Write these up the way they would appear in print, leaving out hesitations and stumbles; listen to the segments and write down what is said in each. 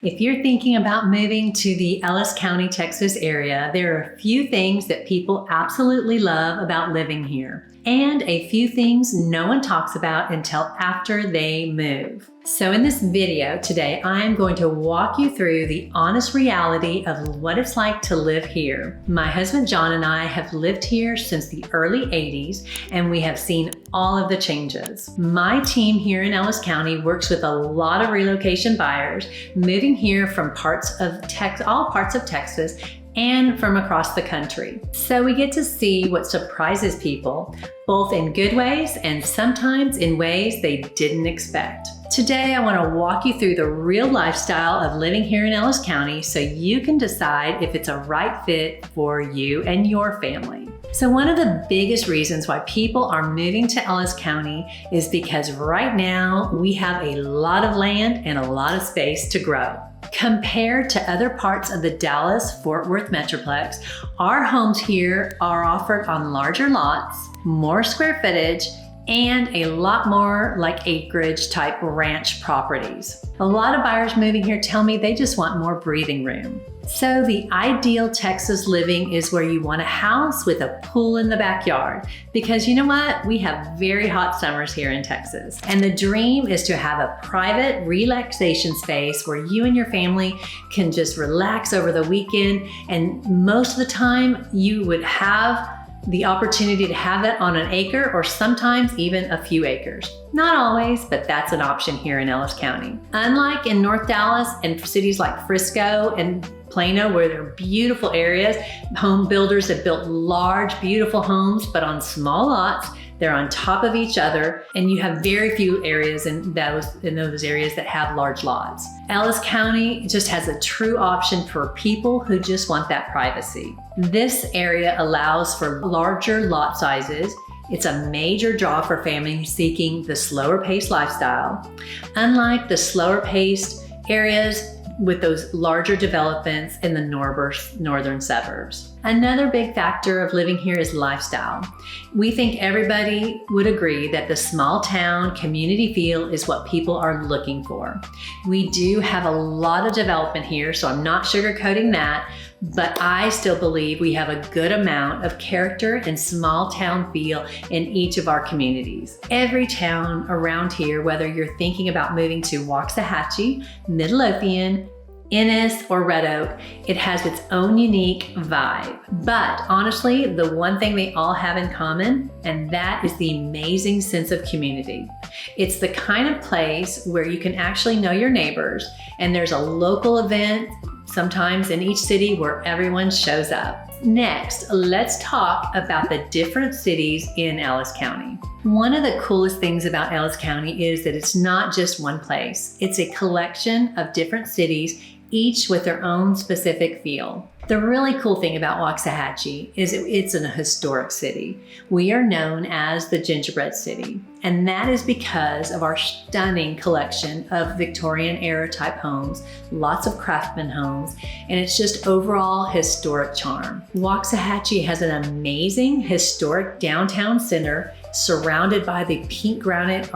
If you're thinking about moving to the Ellis County, Texas area, there are a few things that people absolutely love about living here, and a few things no one talks about until after they move. So in this video today, I am going to walk you through the honest reality of what it's like to live here. My husband John and I have lived here since the early 80s, and we have seen all of the changes. My team here in Ellis County works with a lot of relocation buyers moving here from all parts of Texas and from across the country. So we get to see what surprises people, both in good ways and sometimes in ways they didn't expect. Today, I want to walk you through the real lifestyle of living here in Ellis County so you can decide if it's a right fit for you and your family. So one of the biggest reasons why people are moving to Ellis County is because right now we have a lot of land and a lot of space to grow. Compared to other parts of the Dallas-Fort Worth Metroplex, our homes here are offered on larger lots, more square footage, and a lot more like acreage type ranch properties. A lot of buyers moving here tell me they just want more breathing room. So the ideal Texas living is where you want a house with a pool in the backyard, because you know what? We have very hot summers here in Texas. And the dream is to have a private relaxation space where you and your family can just relax over the weekend. And most of the time you would have the opportunity to have that on an acre or sometimes even a few acres. Not always, but that's an option here in Ellis County. Unlike in North Dallas and cities like Frisco and Plano, where they're beautiful areas, home builders have built large, beautiful homes, but on small lots. They're on top of each other, and you have very few areas in those areas that have large lots. Ellis County just has a true option for people who just want that privacy. This area allows for larger lot sizes. It's a major draw for families seeking the slower paced lifestyle. Unlike the slower paced areas with those larger developments in the northern suburbs. Another big factor of living here is lifestyle. We think everybody would agree that the small town community feel is what people are looking for. We do have a lot of development here, so I'm not sugarcoating that, but I still believe we have a good amount of character and small town feel in each of our communities. Every town around here, whether you're thinking about moving to Waxahachie, Midlothian, Ennis, or Red Oak, it has its own unique vibe. But honestly, the one thing they all have in common, and that is the amazing sense of community. It's the kind of place where you can actually know your neighbors, and there's a local event sometimes in each city where everyone shows up. Next, let's talk about the different cities in Ellis County. One of the coolest things about Ellis County is that it's not just one place. It's a collection of different cities, each with their own specific feel. The really cool thing about Waxahachie is it's a historic city. We are known as the Gingerbread City, and that is because of our stunning collection of Victorian era type homes, lots of craftsman homes, and it's just overall historic charm. Waxahachie has an amazing historic downtown center surrounded by the pink granite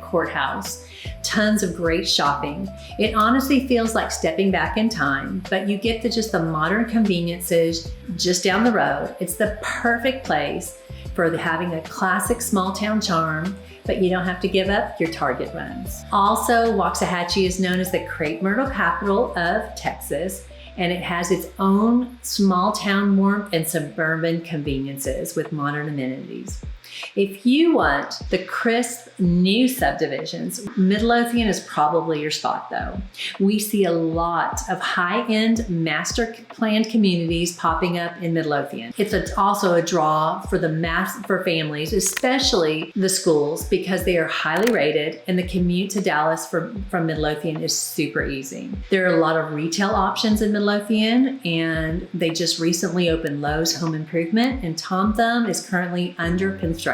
courthouse. Tons of great shopping. It honestly feels like stepping back in time, but you get just the modern conveniences just down the road. It's the perfect place for having a classic small town charm, but you don't have to give up your Target runs. Also, Waxahachie is known as the crepe myrtle capital of Texas, and it has its own small town warmth and suburban conveniences with modern amenities. If you want the crisp new subdivisions, Midlothian is probably your spot though. We see a lot of high-end master planned communities popping up in Midlothian. It's also a draw for for families, especially the schools, because they are highly rated and the commute to Dallas from Midlothian is super easy. There are a lot of retail options in Midlothian, and they just recently opened Lowe's Home Improvement, and Tom Thumb is currently under construction.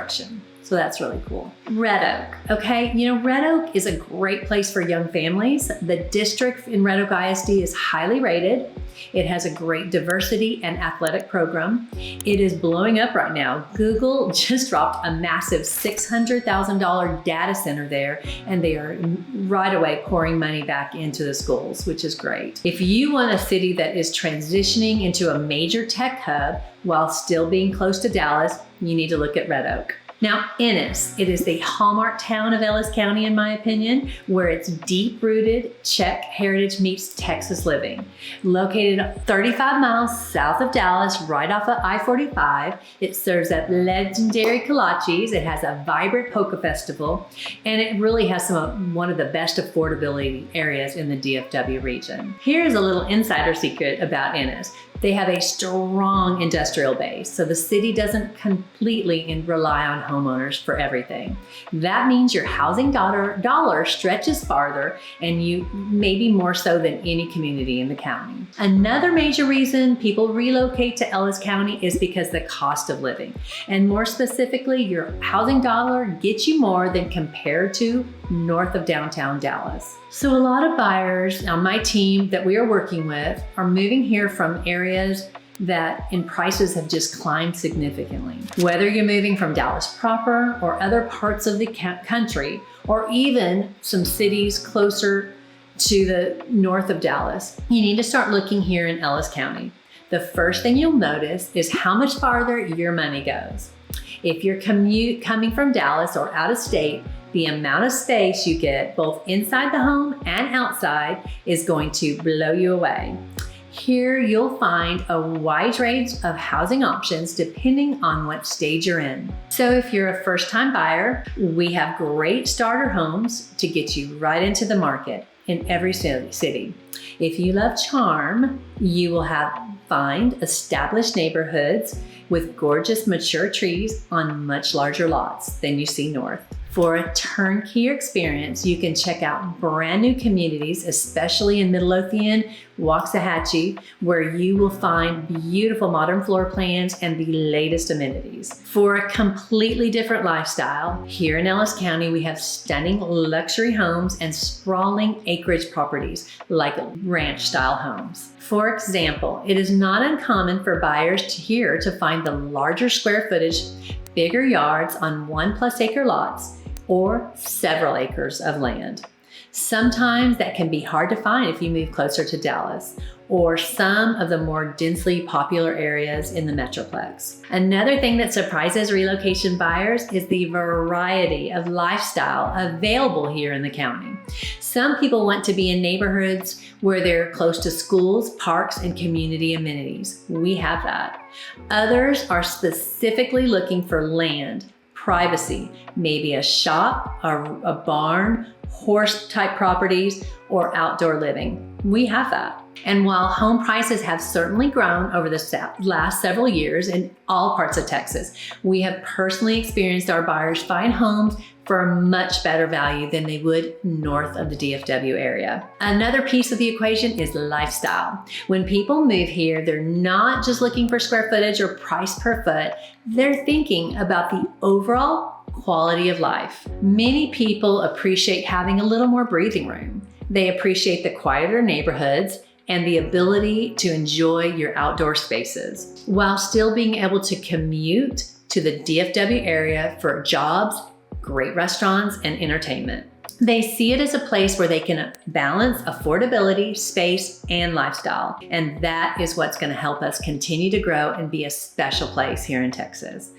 So that's really cool. Red Oak, okay? Red Oak is a great place for young families. The district in Red Oak ISD is highly rated. It has a great diversity and athletic program. It is blowing up right now. Google just dropped a massive $600,000 data center there, and they are right away pouring money back into the schools, which is great. If you want a city that is transitioning into a major tech hub while still being close to Dallas, you need to look at Red Oak. Now, Ennis, it is the hallmark town of Ellis County, in my opinion, where it's deep-rooted Czech heritage meets Texas living. Located 35 miles south of Dallas, right off of I-45, it serves up legendary kolaches, it has a vibrant polka festival, and it really has one of the best affordability areas in the DFW region. Here's a little insider secret about Ennis. They have a strong industrial base, so the city doesn't completely rely on homeowners for everything. That means your housing dollar stretches farther, and you maybe more so than any community in the county. Another major reason people relocate to Ellis County is because the cost of living, and more specifically, your housing dollar gets you more than compared to north of downtown Dallas. So a lot of buyers on my team that we are working with are moving here from areas that in prices have just climbed significantly. Whether you're moving from Dallas proper or other parts of the country, or even some cities closer to the north of Dallas, you need to start looking here in Ellis County. The first thing you'll notice is how much farther your money goes. If you're coming from Dallas or out of state, the amount of space you get both inside the home and outside is going to blow you away. Here you'll find a wide range of housing options depending on what stage you're in. So if you're a first-time buyer, we have great starter homes to get you right into the market in every city. If you love charm, you will find established neighborhoods with gorgeous mature trees on much larger lots than you see north. For a turnkey experience, you can check out brand new communities, especially in Midlothian, Waxahachie, where you will find beautiful modern floor plans and the latest amenities. For a completely different lifestyle, here in Ellis County, we have stunning luxury homes and sprawling acreage properties like ranch-style homes. For example, it is not uncommon for buyers here to find the larger square footage, bigger yards on 1+ acre lots, or several acres of land. Sometimes that can be hard to find if you move closer to Dallas or some of the more densely popular areas in the Metroplex. Another thing that surprises relocation buyers is the variety of lifestyle available here in the county. Some people want to be in neighborhoods where they're close to schools, parks, and community amenities. We have that. Others are specifically looking for land, privacy, maybe a shop, a barn, horse-type properties, or outdoor living. We have that. And while home prices have certainly grown over the last several years in all parts of Texas, we have personally experienced our buyers find homes for a much better value than they would north of the DFW area. Another piece of the equation is lifestyle. When people move here, they're not just looking for square footage or price per foot, they're thinking about the overall quality of life. Many people appreciate having a little more breathing room. They appreciate the quieter neighborhoods and the ability to enjoy your outdoor spaces while still being able to commute to the DFW area for jobs, great restaurants, and entertainment. They see it as a place where they can balance affordability, space, and lifestyle. And that is what's going to help us continue to grow and be a special place here in Texas.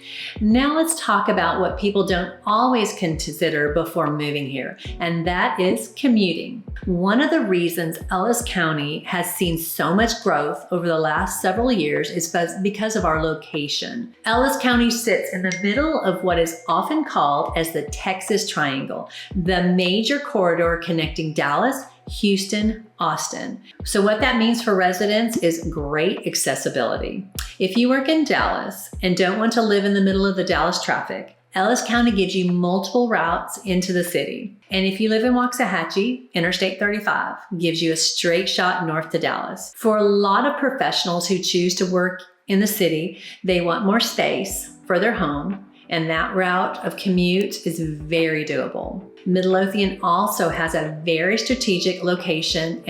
Now let's talk about what people don't always consider before moving here, and that is commuting. One of the reasons Ellis County has seen so much growth over the last several years is because of our location. Ellis County sits in the middle of what is often called as the Texas Triangle, the major corridor connecting Dallas, Houston, Austin. So what that means for residents is great accessibility. If you work in Dallas and don't want to live in the middle of the Dallas traffic, Ellis County gives you multiple routes into the city. And if you live in Waxahachie, Interstate 35 gives you a straight shot north to Dallas. For a lot of professionals who choose to work in the city, they want more space for their home and that route of commute is very doable. Midlothian also has a very strategic location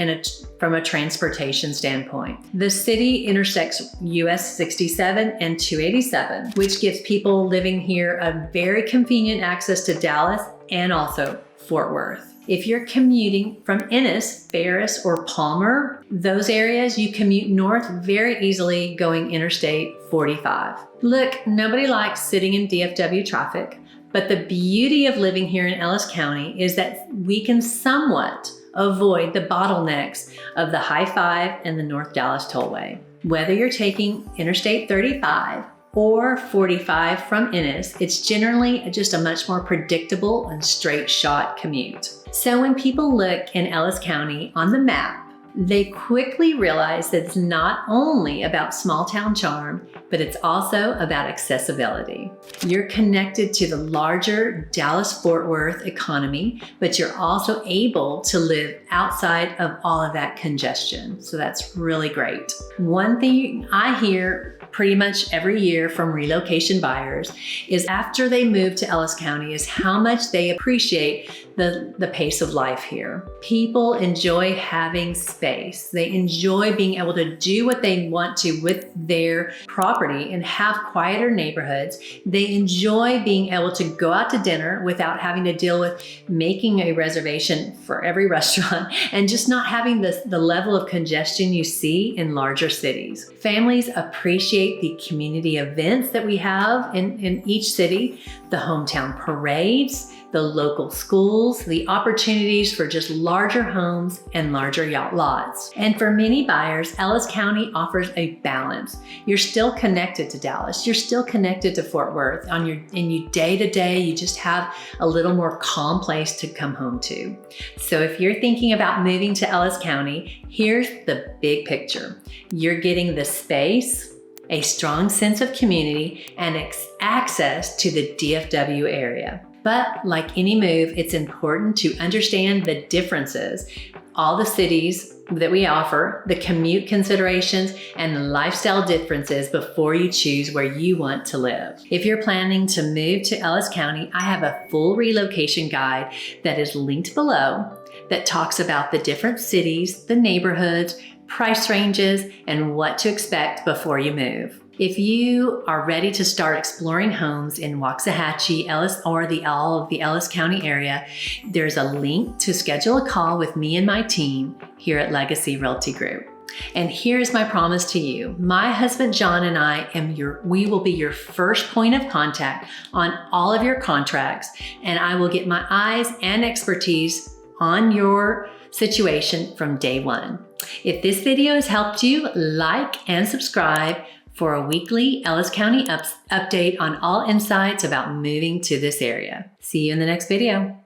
from a transportation standpoint. The city intersects US 67 and 287, which gives people living here a very convenient access to Dallas and also Fort Worth. If you're commuting from Ennis, Ferris, or Palmer, those areas, you commute north very easily going Interstate 45. Look, nobody likes sitting in DFW traffic, but the beauty of living here in Ellis County is that we can somewhat avoid the bottlenecks of the High-5 and the North Dallas Tollway. Whether you're taking Interstate 35 or 45 from Ennis, it's generally just a much more predictable and straight shot commute. So when people look in Ellis County on the map, they quickly realize that it's not only about small town charm, but it's also about accessibility. You're connected to the larger Dallas-Fort Worth economy, but you're also able to live outside of all of that congestion. So that's really great. One thing I hear pretty much every year from relocation buyers is after they move to Ellis County is how much they appreciate the pace of life here. People enjoy having space. They enjoy being able to do what they want to with their property and have quieter neighborhoods. They enjoy being able to go out to dinner without having to deal with making a reservation for every restaurant and just not having the level of congestion you see in larger cities. Families appreciate the community events that we have in each city, the hometown parades, the local schools, the opportunities for just larger homes and larger yacht lots. And for many buyers, Ellis County offers a balance. You're still connected to Dallas. You're still connected to Fort Worth. In your day-to-day, you just have a little more calm place to come home to. So if you're thinking about moving to Ellis County, here's the big picture. You're getting the space, a strong sense of community, and access to the DFW area. But like any move, it's important to understand the differences, all the cities that we offer, the commute considerations, and the lifestyle differences before you choose where you want to live. If you're planning to move to Ellis County, I have a full relocation guide that is linked below that talks about the different cities, the neighborhoods, price ranges, and what to expect before you move. If you are ready to start exploring homes in Waxahachie, Ellis, or all of the Ellis County area, there's a link to schedule a call with me and my team here at Legacy Realty Group. And here's my promise to you. My husband, John, and we will be your first point of contact on all of your contracts, and I will get my eyes and expertise on your situation from day one. If this video has helped you, like and subscribe for a weekly Ellis County update on all insights about moving to this area. See you in the next video.